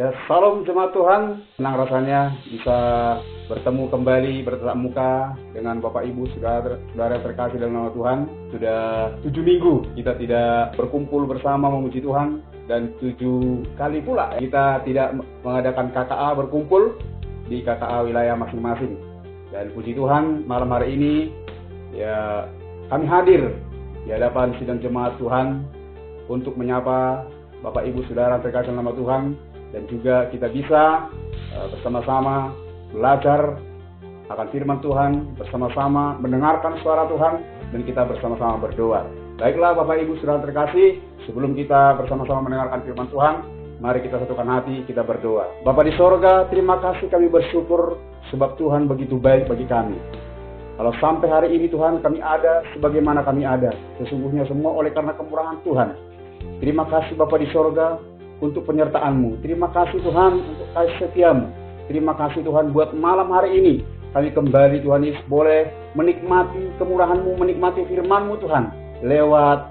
Ya, salam jemaat Tuhan. Senang rasanya bisa bertemu kembali bertatap muka dengan Bapak Ibu saudara yang terkasih dalam nama Tuhan. Sudah 7 minggu kita tidak berkumpul bersama memuji Tuhan, dan 7 kali pula kita tidak mengadakan KKA berkumpul di KKA wilayah masing-masing. Dan puji Tuhan, malam hari ini ya kami hadir di hadapan sidang jemaat Tuhan untuk menyapa Bapak Ibu saudara terkasih dalam nama Tuhan. Dan juga kita bisa bersama-sama belajar akan firman Tuhan, bersama-sama mendengarkan suara Tuhan, dan kita bersama-sama berdoa. Baiklah Bapak Ibu saudara terkasih, sebelum kita bersama-sama mendengarkan firman Tuhan, mari kita satukan hati, kita berdoa. Bapa di sorga, terima kasih, kami bersyukur sebab Tuhan begitu baik bagi kami. Kalau sampai hari ini Tuhan kami ada sebagaimana kami ada, sesungguhnya semua oleh karena kemurahan Tuhan. Terima kasih Bapa di sorga untuk penyertaan-Mu. Terima kasih Tuhan untuk kasih setia-Mu. Terima kasih Tuhan buat malam hari ini. Kami kembali Tuhan Yesus boleh menikmati kemurahan-Mu, menikmati firman-Mu Tuhan. Lewat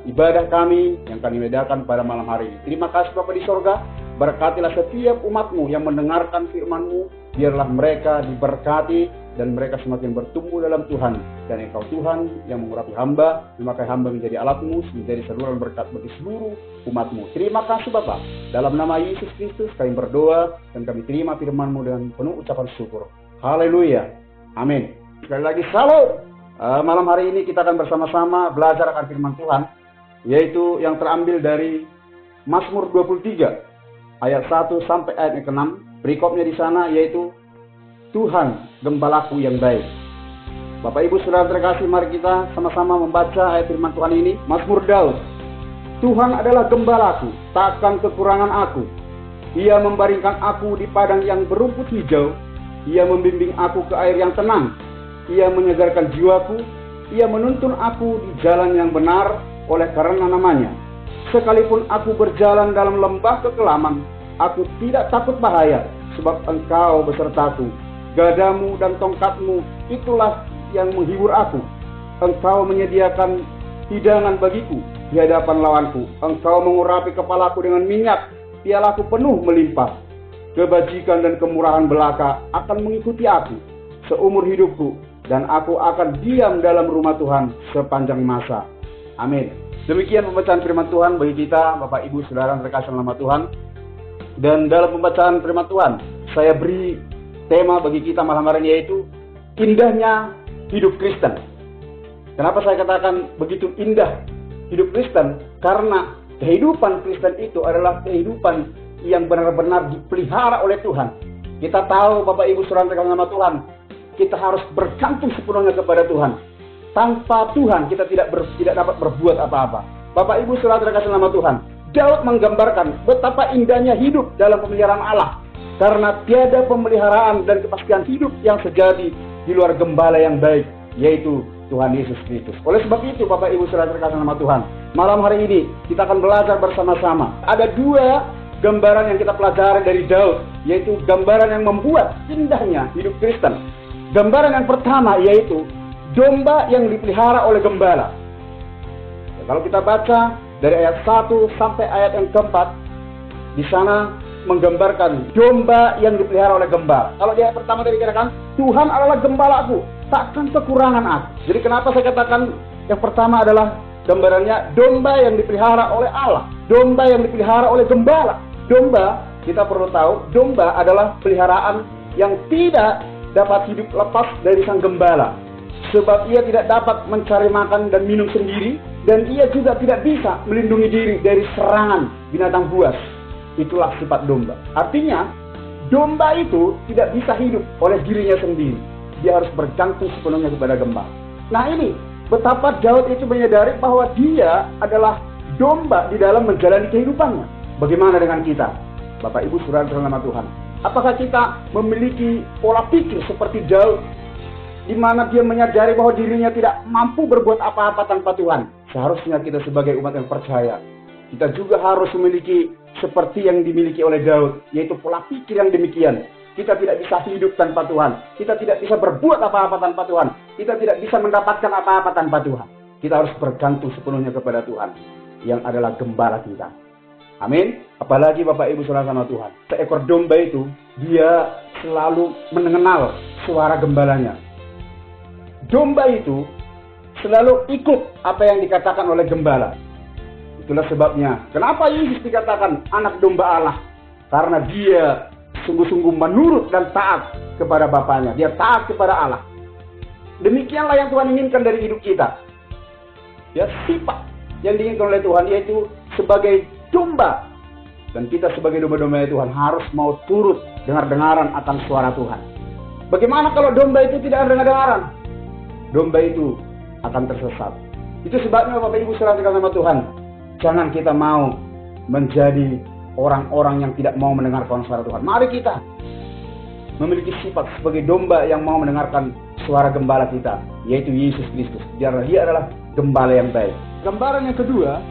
ibadah kami yang kami adakan pada malam hari ini. Terima kasih Bapa di sorga. Berkatilah setiap umat-Mu yang mendengarkan firman-Mu. Biarlah mereka diberkati dan mereka semakin bertumbuh dalam Tuhan. Dan Engkau Tuhan yang mengurapi hamba, memakai hamba menjadi alat-Mu, menjadi saluran berkat bagi seluruh umat-Mu. Terima kasih Bapa. Dalam nama Yesus Kristus kami berdoa dan kami terima firman-Mu dengan penuh ucapan syukur. Haleluya. Amin. Sekali lagi salam. Malam hari ini kita akan bersama-sama belajar akan firman Tuhan, yaitu yang terambil dari Mazmur 23 ayat 1 sampai ayat yang ke-6. Perikopnya di sana yaitu Tuhan gembalaku yang baik. Bapak Ibu saudara terkasih, mari kita sama-sama membaca ayat firman Tuhan ini. Mazmur Daud. Tuhan adalah gembalaku, takkan kekurangan aku. Ia membaringkan aku di padang yang berumput hijau. Ia membimbing aku ke air yang tenang. Ia menyegarkan jiwaku. Ia menuntun aku di jalan yang benar oleh karena namanya. Sekalipun aku berjalan dalam lembah kekelaman, aku tidak takut bahaya, sebab Engkau besertaku. Gadamu dan tongkatmu itulah yang menghibur aku. Engkau menyediakan hidangan bagiku di hadapan lawanku. Engkau mengurapi kepalaku dengan minyak, pialaku penuh melimpah. Kebajikan dan kemurahan belaka akan mengikuti aku seumur hidupku, dan aku akan diam dalam rumah Tuhan sepanjang masa. Amin. Demikian pembacaan firman Tuhan bagi kita, Bapak Ibu saudara terkasih dalam nama Tuhan. Dan dalam pembacaan firman Tuhan, saya beri tema bagi kita malam hari ini, yaitu indahnya hidup Kristen. Kenapa saya katakan begitu indah hidup Kristen? Karena kehidupan Kristen itu adalah kehidupan yang benar-benar dipelihara oleh Tuhan. Kita tahu Bapak Ibu saudara terkasih dalam nama Tuhan, kita harus bergantung sepenuhnya kepada Tuhan. Tanpa Tuhan kita tidak dapat berbuat apa-apa. Bapak Ibu saudara terkasih dalam nama Tuhan, Daud menggambarkan betapa indahnya hidup dalam pemeliharaan Allah. Karena tiada pemeliharaan dan kepastian hidup yang sejati di luar gembala yang baik, yaitu Tuhan Yesus Kristus. Oleh sebab itu Bapak Ibu saudara terkasih dalam nama Tuhan, malam hari ini kita akan belajar bersama-sama. Ada 2 gambaran yang kita pelajari dari Daud, yaitu gambaran yang membuat indahnya hidup Kristen. Gambaran yang pertama yaitu domba yang dipelihara oleh gembala. Ya, kalau kita baca dari ayat 1 sampai ayat yang keempat, di sana menggambarkan domba yang dipelihara oleh gembala. Kalau di ayat pertama tadi dikatakan, Tuhan adalah gembalaku, takkan kekurangan aku. Jadi kenapa saya katakan yang pertama adalah gambarannya domba yang dipelihara oleh Allah, domba yang dipelihara oleh gembala. Domba, kita perlu tahu, domba adalah peliharaan yang tidak dapat hidup lepas dari sang gembala. Sebab ia tidak dapat mencari makan dan minum sendiri, dan ia juga tidak bisa melindungi diri dari serangan binatang buas. Itulah sifat domba. Artinya, domba itu tidak bisa hidup oleh dirinya sendiri. Dia harus bergantung sepenuhnya kepada gembala. Nah ini, betapa Daud itu menyadari bahwa dia adalah domba di dalam menjalani kehidupannya. Bagaimana dengan kita? Bapak Ibu saudara dalam nama Tuhan, apakah kita memiliki pola pikir seperti Daud, di mana dia menyadari bahwa dirinya tidak mampu berbuat apa-apa tanpa Tuhan? Seharusnya kita sebagai umat yang percaya, kita juga harus memiliki seperti yang dimiliki oleh Daud, yaitu pola pikir yang demikian. Kita tidak bisa hidup tanpa Tuhan. Kita tidak bisa berbuat apa-apa tanpa Tuhan. Kita tidak bisa mendapatkan apa-apa tanpa Tuhan. Kita harus bergantung sepenuhnya kepada Tuhan, yang adalah gembala kita. Amin. Apalagi Bapak Ibu saudara sama Tuhan, seekor domba itu dia selalu mengenal suara gembalanya. Domba itu selalu ikut apa yang dikatakan oleh gembala. Itulah sebabnya kenapa Yesus dikatakan anak domba Allah, karena dia sungguh-sungguh menurut dan taat kepada Bapaknya. Dia taat kepada Allah. Demikianlah yang Tuhan inginkan dari hidup kita. Ya, sifat yang diinginkan oleh Tuhan yaitu sebagai domba. Dan kita sebagai domba-domba Tuhan harus mau turut dengar-dengaran akan suara Tuhan. Bagaimana kalau domba itu tidak dengar-dengaran? Domba itu akan tersesat. Itu sebabnya Bapak Ibu saudara sama Tuhan, jangan kita mau menjadi orang-orang yang tidak mau mendengarkan suara Tuhan. Mari kita memiliki sifat sebagai domba yang mau mendengarkan suara gembala kita, yaitu Yesus Kristus. Dia adalah gembala yang baik. Gambaran yang kedua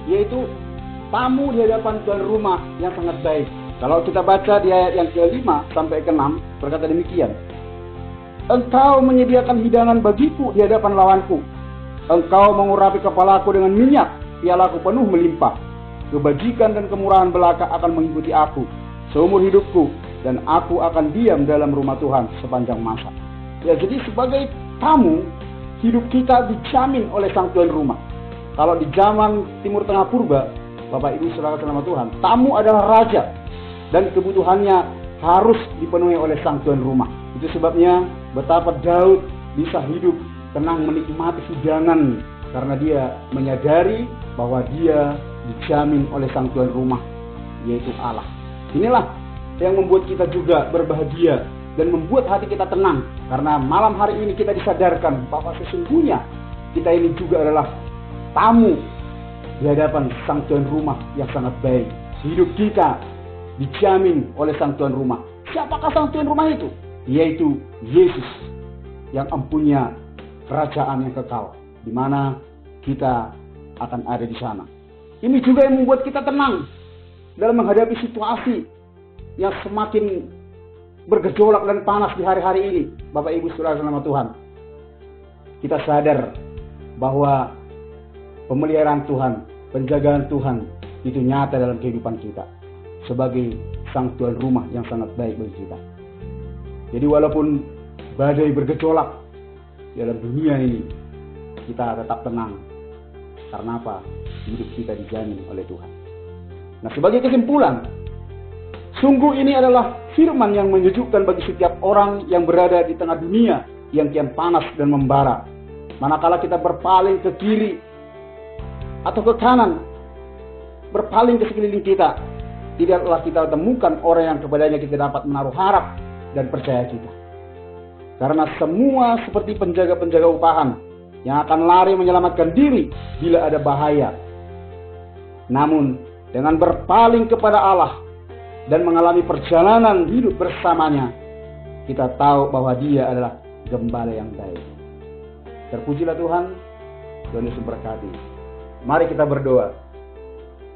yaitu tamu di hadapan tuan rumah yang sangat baik. Kalau kita baca di ayat yang ke-5 sampai ke-6 berkata demikian. Engkau menyediakan hidangan bagiku di hadapan lawanku. Engkau mengurapi kepalaku dengan minyak, pialaku penuh melimpah. Kebajikan dan kemurahan belaka akan mengikuti aku seumur hidupku, dan aku akan diam dalam rumah Tuhan sepanjang masa. Ya, jadi sebagai tamu, hidup kita dijamin oleh sang tuan rumah. Kalau di zaman Timur Tengah purba, Bapak Ibu saudara sama Tuhan, tamu adalah raja dan kebutuhannya harus dipenuhi oleh sang tuan rumah. Itu sebabnya betapa Daud bisa hidup tenang menikmati hidangan karena dia menyadari bahwa dia dijamin oleh sang tuan rumah, yaitu Allah. Inilah yang membuat kita juga berbahagia dan membuat hati kita tenang, karena malam hari ini kita disadarkan bahwa sesungguhnya kita ini juga adalah tamu di hadapan sang tuan rumah yang sangat baik. Hidup kita dijamin oleh sang tuan rumah. Siapakah sang tuan rumah itu? Yaitu Yesus yang mempunyai kerajaan yang kekal, di mana kita akan ada di sana. Ini juga yang membuat kita tenang dalam menghadapi situasi yang semakin bergejolak dan panas di hari-hari ini. Bapak Ibu saudara sama Tuhan, kita sadar bahwa pemeliharaan Tuhan, penjagaan Tuhan itu nyata dalam kehidupan kita sebagai sang tuan rumah yang sangat baik bagi kita. Jadi walaupun badai bergejolak dalam dunia ini, kita tetap tenang. Karena apa? Hidup kita dijamin oleh Tuhan. Nah, sebagai kesimpulan, sungguh ini adalah firman yang menyejukkan bagi setiap orang yang berada di tengah dunia yang kian panas dan membara. Manakala kita berpaling ke kiri atau ke kanan, berpaling ke sekeliling kita, tidaklah kita temukan orang yang kepadanya kita dapat menaruh harap dan percaya kita. Karena semua seperti penjaga-penjaga upahan yang akan lari menyelamatkan diri bila ada bahaya. Namun dengan berpaling kepada Allah dan mengalami perjalanan hidup bersamanya, kita tahu bahwa Dia adalah gembala yang baik. Terpujilah Tuhan, Tuhan Yesus berkati. Mari kita berdoa.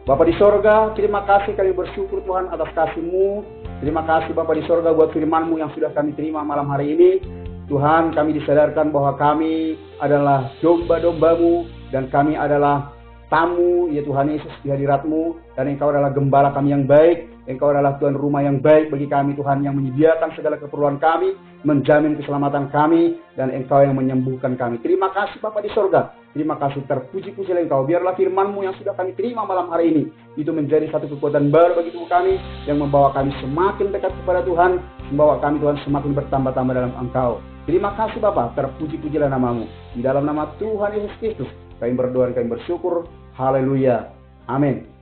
Bapa di sorga, terima kasih, kami bersyukur Tuhan atas kasih-Mu. Terima kasih Bapa di sorga buat firman-Mu yang sudah kami terima malam hari ini. Tuhan, kami disadarkan bahwa kami adalah domba-domba-Mu dan kami adalah tamu, ya Tuhan Yesus, di hadirat-Mu, dan Engkau adalah gembala kami yang baik. Engkau adalah tuan rumah yang baik bagi kami, Tuhan, yang menyediakan segala keperluan kami, menjamin keselamatan kami, dan Engkau yang menyembuhkan kami. Terima kasih Bapa di sorga. Terima kasih, terpuji-pujilah Engkau. Biarlah firman-Mu yang sudah kami terima malam hari ini itu menjadi satu kekuatan baru bagi tubuh kami, yang membawa kami semakin dekat kepada Tuhan, membawa kami Tuhan semakin bertambah-tambah dalam Engkau. Terima kasih Bapa, terpuji-pujilah nama-Mu. Di dalam nama Tuhan Yesus Kristus kami berdoa dan kami bersyukur. Haleluya. Amin.